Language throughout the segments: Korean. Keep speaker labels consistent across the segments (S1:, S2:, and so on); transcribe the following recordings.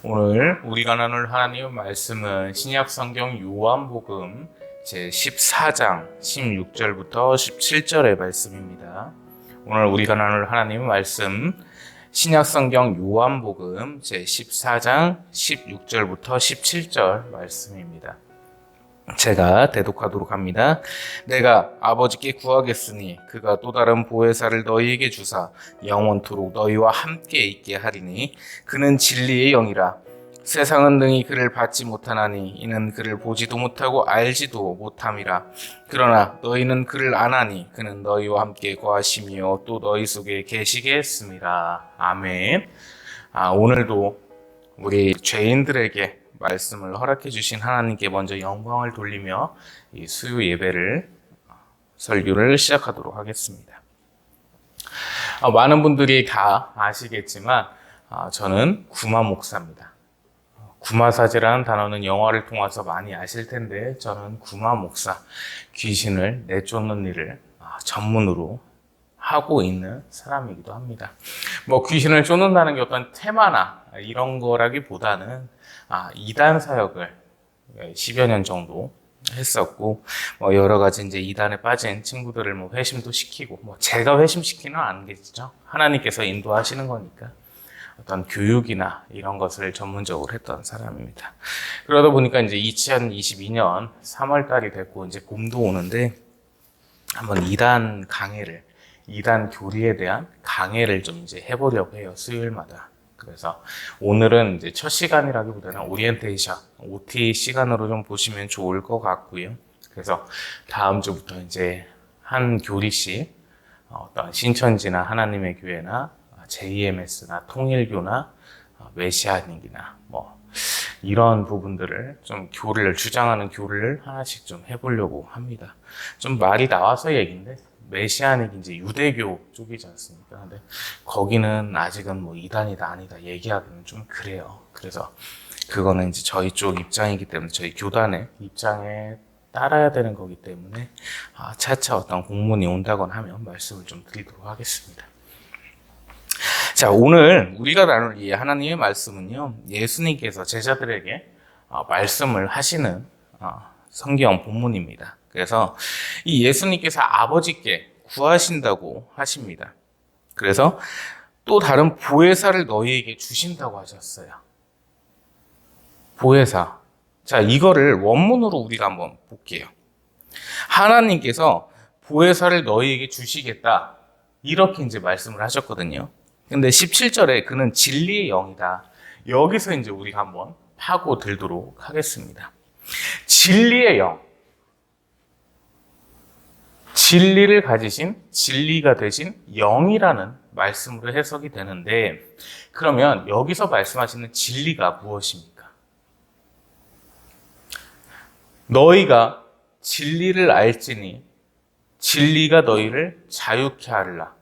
S1: 오늘 우리가 나눌 하나님의 말씀은 신약 성경 요한복음 제 14장 16절부터 17절의 말씀입니다. 오늘 우리가 나눌 하나님의 말씀 신약 성경 요한복음 제 14장 16절부터 17절 말씀입니다. 제가 대독하도록 합니다. 내가 아버지께 구하겠으니 그가 또 다른 보혜사를 너희에게 주사 영원토록 너희와 함께 있게 하리니 그는 진리의 영이라. 세상은 능히 그를 받지 못하나니 이는 그를 보지도 못하고 알지도 못함이라. 그러나 너희는 그를 아나니 그는 너희와 함께 거하시며 또 너희 속에 계시게 했습니다. 아멘. 오늘도 우리 죄인들에게 말씀을 허락해 주신 하나님께 먼저 영광을 돌리며 이 수요 예배를 설교를 시작하도록 하겠습니다. 많은 분들이 다 아시겠지만 저는 구마 목사입니다. 구마사제라는 단어는 영화를 통해서 많이 아실 텐데 저는 구마 목사, 귀신을 내쫓는 일을 전문으로 하고 있는 사람이기도 합니다. 귀신을 쫓는다는 게 어떤 테마나 이런 거라기보다는 이단 사역을 10여 년 정도 했었고, 여러 가지 이제 이단에 빠진 친구들을 회심도 시키고, 제가 회심시키는 아니겠죠. 하나님께서 인도하시는 거니까. 어떤 교육이나 이런 것을 전문적으로 했던 사람입니다. 그러다 보니까 이제 2022년 3월 달이 됐고, 이제 봄도 오는데, 한번 이단 교리에 대한 강해를 좀 이제 해보려고 해요. 수요일마다. 그래서 오늘은 이제 첫 시간이라기보다는 오리엔테이션, OT 시간으로 좀 보시면 좋을 것 같고요. 그래서 다음 주부터 이제 한 교리씩 어떤 신천지나 하나님의 교회나 JMS나 통일교나 메시아닉이나 이런 부분들을 좀 교리를 주장하는 교리를 하나씩 좀 해보려고 합니다. 좀 말이 나와서 얘기인데 메시아닉이 이제 유대교 쪽이지 않습니까? 근데 거기는 아직은 이단이다 아니다 얘기하기는 좀 그래요. 그래서 그거는 이제 저희 쪽 입장이기 때문에 저희 교단의 입장에 따라야 되는 거기 때문에 차차 어떤 공문이 온다거나 하면 말씀을 좀 드리도록 하겠습니다. 자, 오늘 우리가 나눌 이 하나님의 말씀은요, 예수님께서 제자들에게 말씀을 하시는 성경 본문입니다. 그래서 이 예수님께서 아버지께 구하신다고 하십니다. 그래서 또 다른 보혜사를 너희에게 주신다고 하셨어요. 보혜사. 자, 이거를 원문으로 우리가 한번 볼게요. 하나님께서 보혜사를 너희에게 주시겠다. 이렇게 이제 말씀을 하셨거든요. 근데 17절에 그는 진리의 영이다. 여기서 이제 우리가 한번 파고들도록 하겠습니다. 진리의 영. 진리를 가지신, 진리가 되신 영이라는 말씀으로 해석이 되는데, 그러면 여기서 말씀하시는 진리가 무엇입니까? 너희가 진리를 알지니 진리가 너희를 자유케 하리라.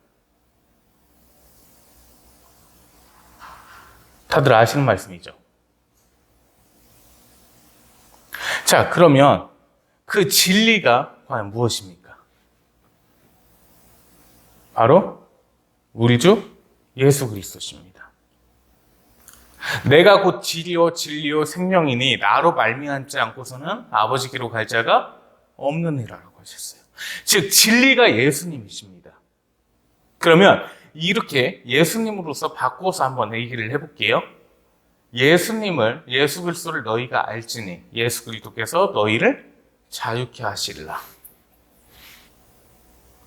S1: 다들 아시는 말씀이죠? 자, 그러면 그 진리가 과연 무엇입니까? 바로 우리 주 예수 그리스도십니다. 내가 곧 진리요 생명이니 나로 말미암지 않고서는 아버지께로 갈 자가 없느니라라고 하셨어요. 즉 진리가 예수님이십니다. 그러면 이렇게 예수님으로서 바꿔서 한번 얘기를 해볼게요. 예수 그리스도를 너희가 알지니 예수 그리스도께서 너희를 자유케 하시리라.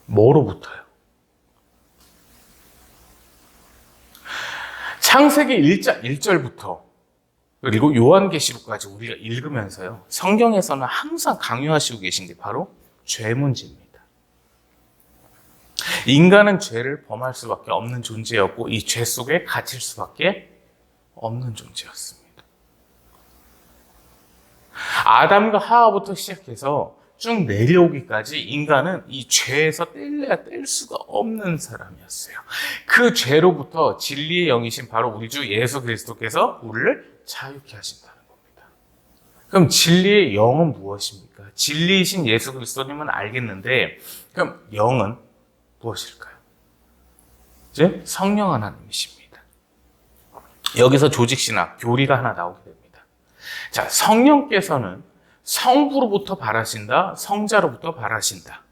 S1: 뭐로부터요? 창세기 1장 1절부터 그리고 요한계시록까지 우리가 읽으면서요, 성경에서는 항상 강요하시고 계신 게 바로 죄 문제입니다. 인간은 죄를 범할 수밖에 없는 존재였고 이 죄 속에 갇힐 수밖에 없는 존재였습니다. 아담과 하와부터 시작해서 쭉 내려오기까지 인간은 이 죄에서 뗄래야 뗄 수가 없는 사람이었어요. 그 죄로부터 진리의 영이신 바로 우리 주 예수 그리스도께서 우리를 자유케 하신다는 겁니다. 그럼 진리의 영은 무엇입니까? 진리이신 예수 그리스도님은 알겠는데 그럼 영은 무엇일까요? 이제 성령 하나님이십니다. 여기서 조직신학, 교리가 하나 나오게 됩니다. 자, 성령께서는 성부로부터 발하신다, 성자로부터 발하신다.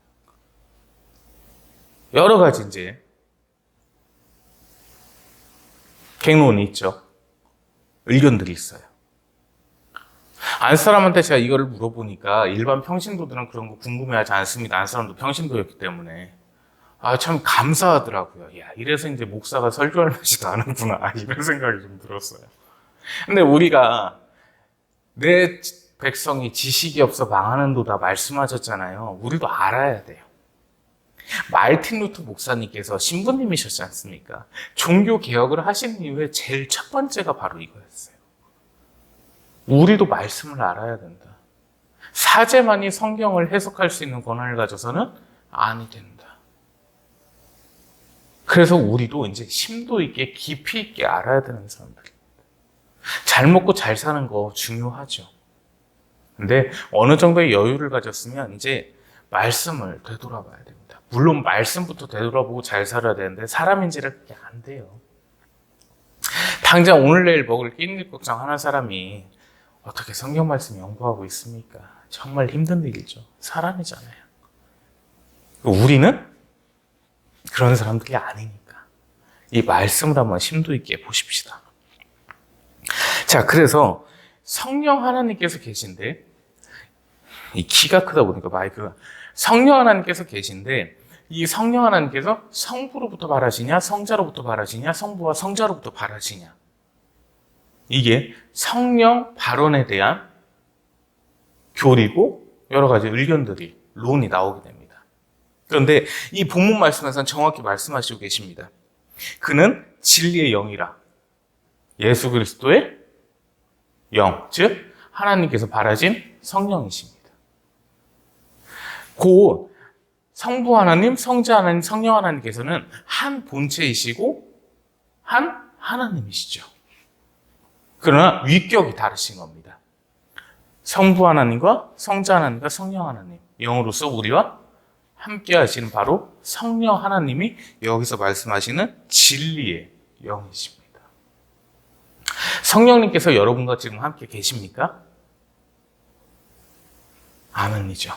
S1: 여러 가지 이제 갱론이 있죠. 의견들이 있어요. 안 사람한테 제가 이거를 물어보니까 일반 평신도들은 그런 거 궁금해하지 않습니다. 안 사람도 평신도였기 때문에. 참 감사하더라고요. 야, 이래서 이제 목사가 설교할 맛이도 아는구나. 이런 생각이 좀 들었어요. 근데 우리가 내 백성이 지식이 없어 망하는 도다 말씀하셨잖아요. 우리도 알아야 돼요. 마르틴 루터 목사님께서 신부님이셨지 않습니까? 종교 개혁을 하신 이후에 제일 첫 번째가 바로 이거였어요. 우리도 말씀을 알아야 된다. 사제만이 성경을 해석할 수 있는 권한을 가져서는 아니 된다. 그래서 우리도 이제 심도 있게 깊이 있게 알아야 되는 사람들입니다. 잘 먹고 잘 사는 거 중요하죠. 근데 어느 정도의 여유를 가졌으면 이제 말씀을 되돌아봐야 됩니다. 물론 말씀부터 되돌아보고 잘 살아야 되는데 사람인지라 그게 안 돼요. 당장 오늘 내일 먹을 끼니 걱정하는 사람이 어떻게 성경 말씀 연구하고 있습니까? 정말 힘든 일이죠. 사람이잖아요. 우리는 그런 사람들이 아니니까 이 말씀을 한번 심도 있게 보십시다. 자, 그래서 성령 하나님께서 계신데 이 키가 크다 보니까 마이크가 성령 하나님께서 계신데 이 성령 하나님께서 성부로부터 발하시냐 성자로부터 발하시냐 성부와 성자로부터 발하시냐 이게 성령 발언에 대한 교리고 여러 가지 의견들이 론이 나오게 됩니다. 그런데 이 본문 말씀에서는 정확히 말씀하시고 계십니다. 그는 진리의 영이라. 예수 그리스도의 영, 즉 하나님께서 발하신 성령이십니다. 곧 성부 하나님, 성자 하나님, 성령 하나님께서는 한 본체이시고 한 하나님이시죠. 그러나 위격이 다르신 겁니다. 성부 하나님과 성자 하나님과 성령 하나님, 영으로서 우리와 함께 하시는 바로 성령 하나님이 여기서 말씀하시는 진리의 영이십니다. 성령님께서 여러분과 지금 함께 계십니까? 아멘이죠.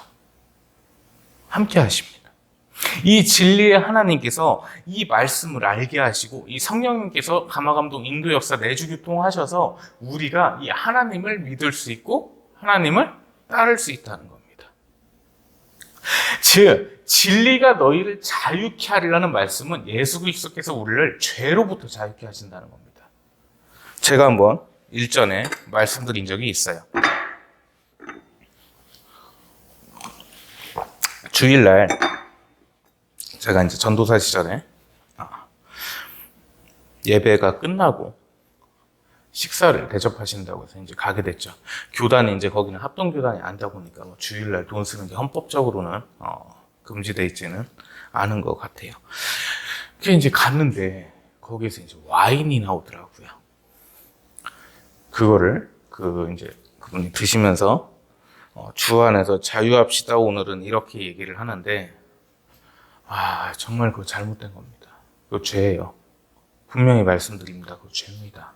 S1: 함께 하십니다. 이 진리의 하나님께서 이 말씀을 알게 하시고 이 성령님께서 감화감동 인도 역사 내주교통하셔서 우리가 이 하나님을 믿을 수 있고 하나님을 따를 수 있다는 겁니다. 즉 진리가 너희를 자유케 하리라는 말씀은 예수 그리스도께서 우리를 죄로부터 자유케 하신다는 겁니다. 제가 한번 일전에 말씀드린 적이 있어요. 주일날 제가 이제 전도사 시절에 예배가 끝나고 식사를 대접하신다고 해서 이제 가게 됐죠. 교단이 이제 거기는 합동교단이 아니다 보니까 뭐 주일날 돈 쓰는 게 헌법적으로는 금지되어 있지는 않은 것 같아요. 그래서 이제 갔는데 거기에서 이제 와인이 나오더라고요. 그거를 이제 그분이 드시면서 주 안에서 자유합시다 오늘은 이렇게 얘기를 하는데 정말 그거 잘못된 겁니다. 그거 죄예요. 분명히 말씀드립니다. 그거 죄입니다.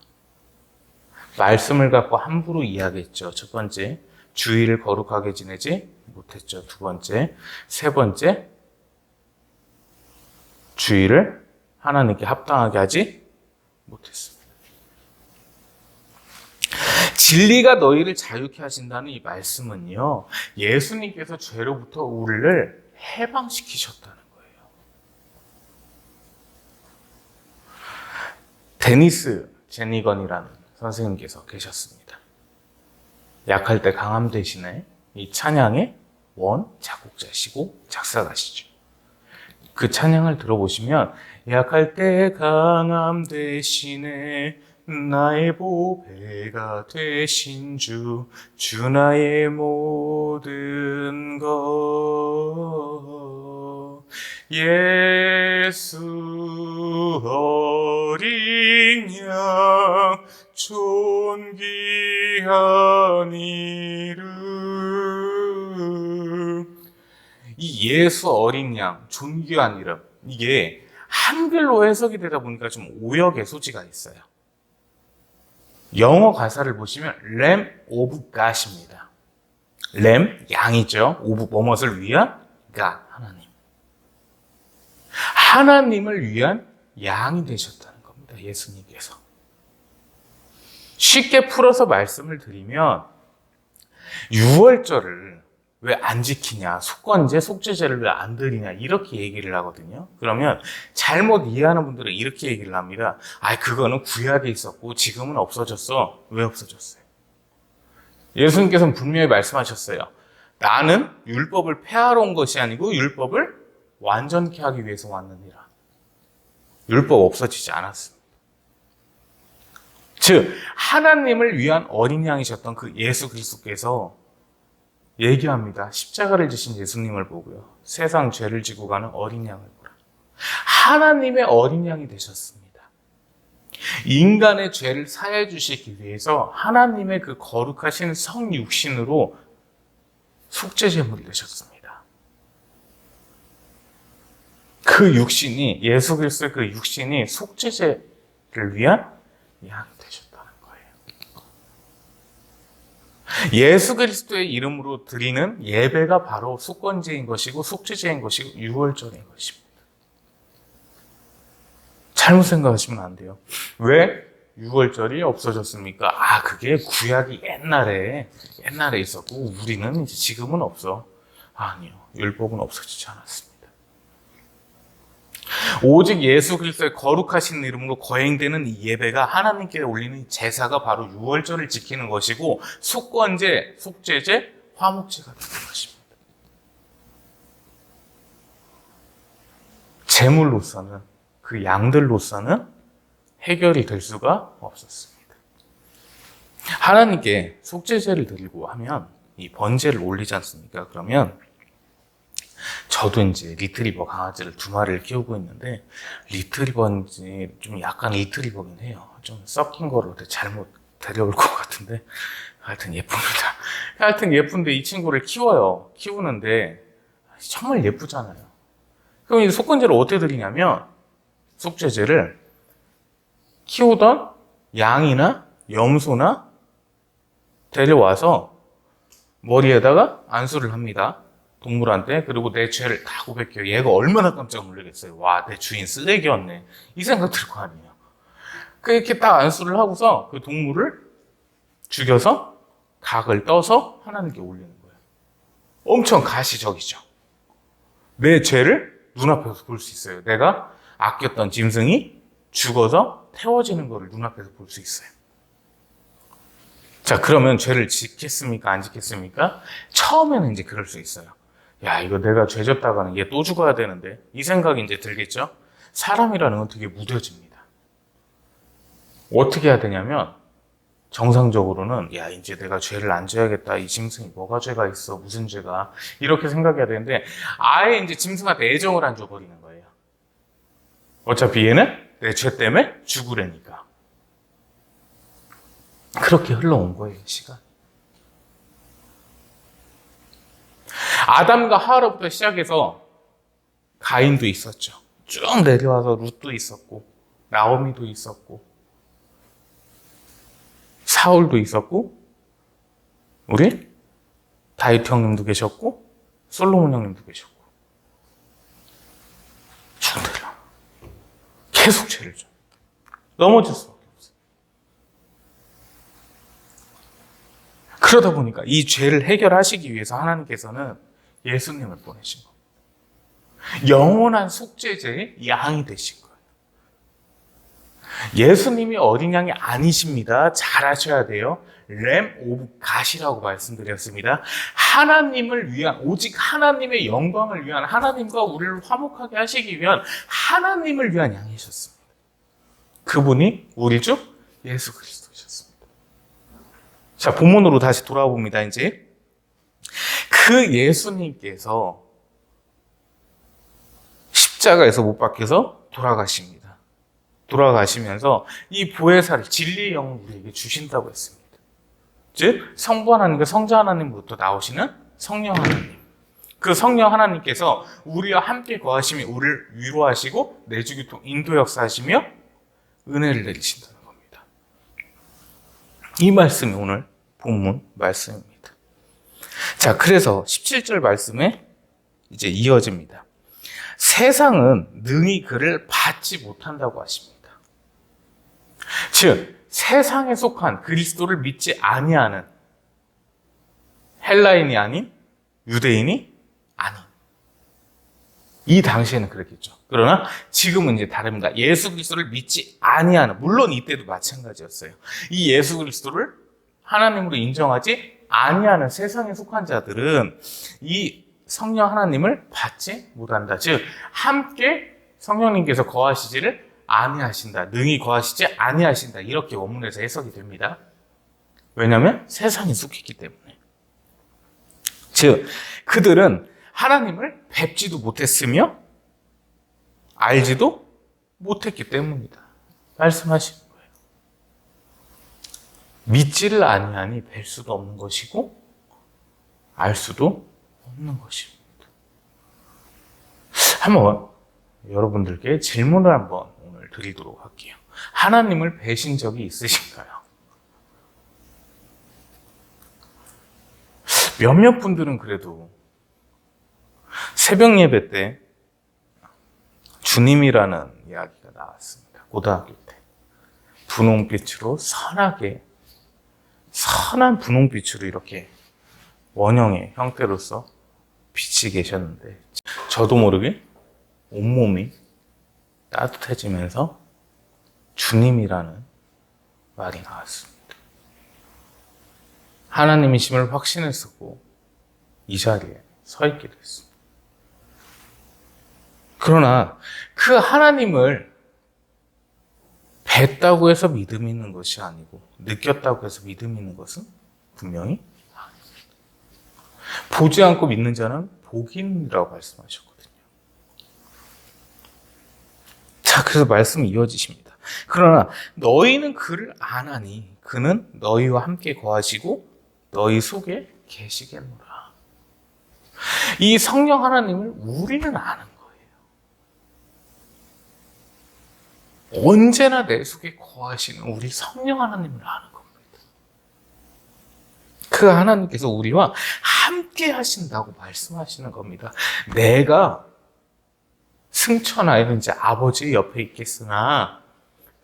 S1: 말씀을 갖고 함부로 이야기했죠. 첫 번째, 주의를 거룩하게 지내지 못했죠. 두 번째, 세 번째, 주의를 하나님께 합당하게 하지 못했습니다. 진리가 너희를 자유케 하신다는 이 말씀은요, 예수님께서 죄로부터 우리를 해방시키셨다는 거예요. 데니스 제니건이라는 선생님께서 계셨습니다. 약할 때 강함 대신에 이 찬양의 원 작곡자시고 작사가시죠. 그 찬양을 들어보시면 약할 때 강함 대신에 나의 보배가 되신 주 나의 모든 것 예수 어린 양 존귀한 이름 이 예수 어린 양 존귀한 이름 이게 한글로 해석이 되다 보니까 좀 오역의 소지가 있어요. 영어 가사를 보시면 Lamb of God입니다. 램, 양이죠. 오브 뭐뭇을 위한? God, 하나님. 하나님을 위한 양이 되셨다는 겁니다. 예수님께서. 쉽게 풀어서 말씀을 드리면 유월절을 왜 안 지키냐, 속건제, 속죄제를 왜 안 드리냐 이렇게 얘기를 하거든요. 그러면 잘못 이해하는 분들은 이렇게 얘기를 합니다. 그거는 구약에 있었고 지금은 없어졌어. 왜 없어졌어요? 예수님께서는 분명히 말씀하셨어요. 나는 율법을 폐하러 온 것이 아니고 율법을 완전케 하기 위해서 왔느니라. 율법 없어지지 않았습니다. 즉 하나님을 위한 어린 양이셨던 그 예수 그리스도께서 얘기합니다. 십자가를 지신 예수님을 보고요. 세상 죄를 지고 가는 어린 양을 보라. 하나님의 어린 양이 되셨습니다. 인간의 죄를 사해 주시기 위해서 하나님의 그 거룩하신 성육신으로 속죄제물이 되셨습니다. 그 육신이, 예수 그리스도의 그 육신이 속죄제를 위한 양이 되셨다는 거예요. 예수 그리스도의 이름으로 드리는 예배가 바로 속건제인 것이고 속죄제인 것이고 유월절인 것입니다. 잘못 생각하시면 안 돼요. 왜 유월절이 없어졌습니까? 그게 구약이 옛날에 있었고 우리는 이제 지금은 없어. 아니요. 율법은 없어지지 않았습니다. 오직 예수 그리스도의 거룩하신 이름으로 거행되는 이 예배가 하나님께 올리는 제사가 바로 유월절을 지키는 것이고 속건제, 속죄제, 화목제가 되는 것입니다. 제물로서는 그 양들로서는 해결이 될 수가 없었습니다. 하나님께 속죄제를 드리고 하면 이 번제를 올리지 않습니까? 그러면 저도 이제 리트리버 강아지를 2마리를 키우고 있는데 리트리버인지 좀 약간 리트리버긴 해요. 좀 섞인 거를 잘못 데려올 것 같은데 하여튼 예쁩니다. 하여튼 예쁜데 이 친구를 키워요. 키우는데 정말 예쁘잖아요. 그럼 이 속건제를 어떻게 드리냐면 속죄제를 키우던 양이나 염소나 데려와서 머리에다가 안수를 합니다. 동물한테. 그리고 내 죄를 다 고백해요. 얘가 얼마나 깜짝 놀라겠어요. 와, 내 주인 쓰레기였네. 이 생각 들 거 아니에요. 그렇게 딱 안수를 하고서 그 동물을 죽여서 각을 떠서 하나님께 올리는 거예요. 엄청 가시적이죠. 내 죄를 눈앞에서 볼 수 있어요. 내가 아꼈던 짐승이 죽어서 태워지는 것을 눈앞에서 볼 수 있어요. 자, 그러면 죄를 짓겠습니까? 안 짓겠습니까? 처음에는 이제 그럴 수 있어요. 야, 이거 내가 죄 졌다가는 얘 또 죽어야 되는데. 이 생각이 이제 들겠죠? 사람이라는 건 되게 무뎌집니다. 어떻게 해야 되냐면, 정상적으로는, 야, 이제 내가 죄를 안 져야겠다. 이 짐승이 뭐가 죄가 있어? 무슨 죄가? 이렇게 생각해야 되는데, 아예 이제 짐승한테 애정을 안 줘버리는 거예요. 어차피 얘는 내 죄 때문에 죽으려니까. 그렇게 흘러온 거예요, 시간. 아담과 하와로부터 시작해서 가인도 있었죠. 쭉 내려와서 룻도 있었고, 나오미도 있었고, 사울도 있었고, 우리 다윗 형님도 계셨고, 솔로몬 형님도 계셨고, 쭉 내려와. 계속 죄를 져. 넘어질 수밖에 없어요. 그러다 보니까 이 죄를 해결하시기 위해서 하나님께서는 예수님을 보내신 겁니다. 영원한 속죄제의 양이 되신 거예요. 예수님이 어린 양이 아니십니다. 잘 아셔야 돼요. 램 오브 갓이라고 말씀드렸습니다. 하나님을 위한, 오직 하나님의 영광을 위한, 하나님과 우리를 화목하게 하시기 위한 하나님을 위한 양이셨습니다. 그분이 우리 주 예수 그리스도셨습니다. 자, 본문으로 다시 돌아와 봅니다. 이제 그 예수님께서 십자가에서 못 박혀서 돌아가십니다. 돌아가시면서 이 보혜사를, 진리의 영을 우리에게 주신다고 했습니다. 즉 성부 하나님과 성자 하나님으로부터 나오시는 성령 하나님. 그 성령 하나님께서 우리와 함께 거하시며 우리를 위로하시고 내주교통 인도 역사하시며 은혜를 내리신다는 겁니다. 이 말씀이 오늘 본문 말씀입니다. 자, 그래서 17절 말씀에 이제 이어집니다. 세상은 능히 그를 받지 못한다고 하십니다. 즉, 세상에 속한 그리스도를 믿지 아니하는 헬라인이 아닌 유대인이 아닌 이 당시에는 그랬겠죠. 그러나 지금은 이제 다릅니다. 예수 그리스도를 믿지 아니하는, 물론 이때도 마찬가지였어요. 이 예수 그리스도를 하나님으로 인정하지 아니하는 세상에 속한 자들은 이 성령 하나님을 받지 못한다. 즉 함께 성령님께서 거하시지를 아니하신다. 능히 거하시지 아니하신다. 이렇게 원문에서 해석이 됩니다. 왜냐하면 세상에 속했기 때문에. 즉 그들은 하나님을 뵙지도 못했으며 알지도 못했기 때문이다. 말씀하시는 거예요. 믿지를 아니하니 뵐 수도 없는 것이고 알 수도 없는 것입니다. 한번 여러분들께 질문을 한번 오늘 드리도록 할게요. 하나님을 뵈신 적이 있으신가요? 몇몇 분들은 그래도 새벽 예배 때 주님이라는 이야기가 나왔습니다. 고등학교 때. 분홍빛으로 선한 분홍빛으로 이렇게 원형의 형태로서 빛이 계셨는데 저도 모르게 온몸이 따뜻해지면서 주님이라는 말이 나왔습니다. 하나님이심을 확신했었고 이 자리에 서 있게 됐습니다. 그러나 그 하나님을 뵀다고 해서 믿음이 있는 것이 아니고 느꼈다고 해서 믿음이 있는 것은 분명히 아닙니다. 보지 않고 믿는 자는 복인이라고 말씀하셨거든요. 자, 그래서 말씀이 이어지십니다. 그러나 너희는 그를 아나니 그는 너희와 함께 거하시고 너희 속에 계시겠노라. 이 성령 하나님을 우리는 아는 거예요. 언제나 내 속에 거하시는 우리 성령 하나님을 아는 겁니다. 그 하나님께서 우리와 함께 하신다고 말씀하시는 겁니다. 내가 승천하여는 이제 아버지 옆에 있겠으나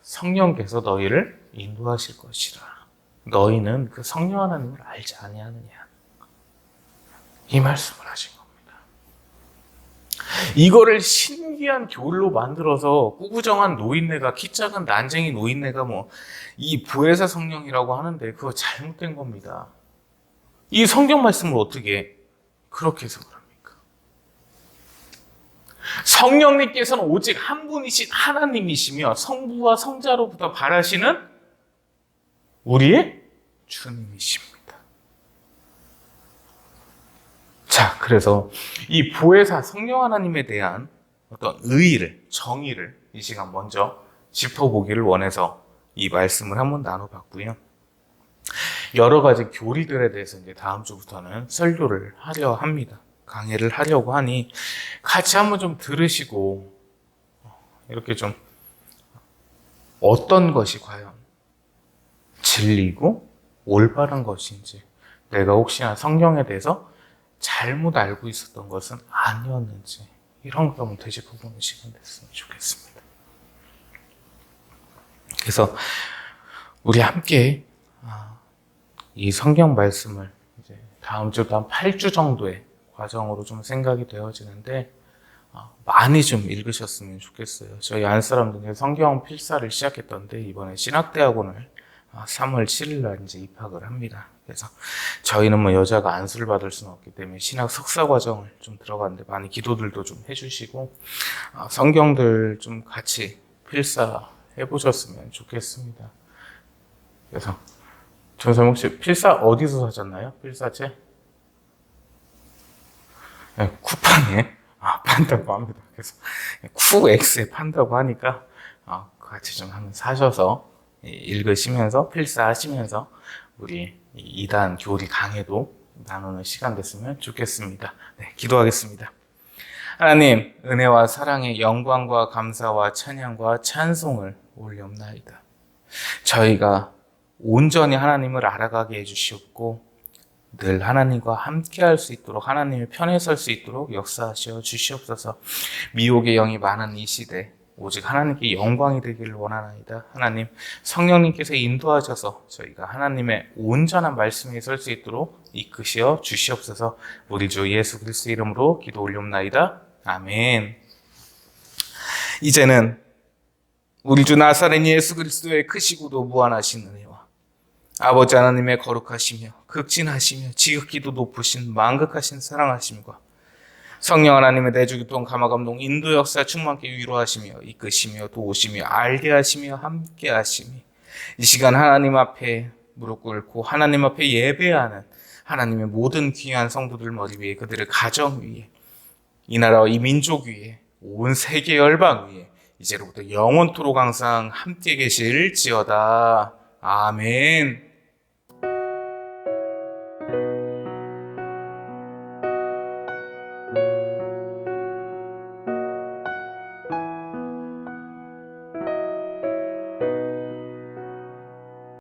S1: 성령께서 너희를 인도하실 것이라. 너희는 그 성령 하나님을 알지 아니하느냐. 이 말씀을 하신 겁니다. 이거를 신기한 교리로 만들어서 꾸구정한 노인네가, 키 작은 난쟁이 노인네가 이 부회사 성령이라고 하는데 그거 잘못된 겁니다. 이 성경 말씀을 어떻게 그렇게 해석을 합니까? 성령님께서는 오직 한 분이신 하나님이시며 성부와 성자로부터 바라시는 우리의 주님이십니다. 자, 그래서 이 보혜사 성령 하나님에 대한 어떤 의의를, 정의를 이 시간 먼저 짚어보기를 원해서 이 말씀을 한번 나눠봤고요. 여러 가지 교리들에 대해서 이제 다음 주부터는 설교를 하려 합니다. 강의를 하려고 하니 같이 한번 좀 들으시고 이렇게 좀 어떤 것이 과연 진리고 올바른 것인지, 내가 혹시나 성경에 대해서 잘못 알고 있었던 것은 아니었는지, 이런 걸 한번 되짚어보는 시간 됐으면 좋겠습니다. 그래서 우리 함께 이 성경 말씀을 이제 다음 주도 한 8주 정도의 과정으로 좀 생각이 되어지는데 많이 좀 읽으셨으면 좋겠어요. 저희 안사람들 성경 필사를 시작했던데 이번에 신학대학원을 3월 7일 날 이제 입학을 합니다. 그래서 저희는 여자가 안수를 받을 수는 없기 때문에 신학 석사 과정을 좀 들어갔는데 많이 기도들도 좀 해주시고 성경들 좀 같이 필사 해보셨으면 좋겠습니다. 그래서 전사님 혹시 필사 어디서 사셨나요? 필사체? 네, 쿠팡에 판다고 합니다. 그래서 쿠엑스에 판다고 하니까 같이 좀 한번 사셔서 읽으시면서 필사하시면서 우리 2단 교리 강해도 나누는 시간 됐으면 좋겠습니다. 네, 기도하겠습니다. 하나님, 은혜와 사랑의 영광과 감사와 찬양과 찬송을 올려옵나이다. 저희가 온전히 하나님을 알아가게 해주시옵고 늘 하나님과 함께 할 수 있도록 하나님의 편에 설 수 있도록 역사하시어 주시옵소서. 미혹의 영이 많은 이 시대 오직 하나님께 영광이 되기를 원하나이다. 하나님 성령님께서 인도하셔서 저희가 하나님의 온전한 말씀에 설 수 있도록 이끄시어 주시옵소서. 우리 주 예수 그리스도 이름으로 기도 올리옵나이다. 아멘. 이제는 우리 주 나사렛 예수 그리스도의 크시고도 무한하신 은혜와 아버지 하나님의 거룩하시며 극진하시며 지극히도 높으신 만극하신 사랑하심과 성령 하나님의 내주교통 감화감동 인도 역사 충만케 위로하시며 이끄시며 도우시며 알게 하시며 함께 하시며 이 시간 하나님 앞에 무릎 꿇고 하나님 앞에 예배하는 하나님의 모든 귀한 성도들 머리 위에 그들의 가정 위에 이 나라와 이 민족 위에 온 세계 열방 위에 이제로부터 영원토록 항상 함께 계실지어다. 아멘.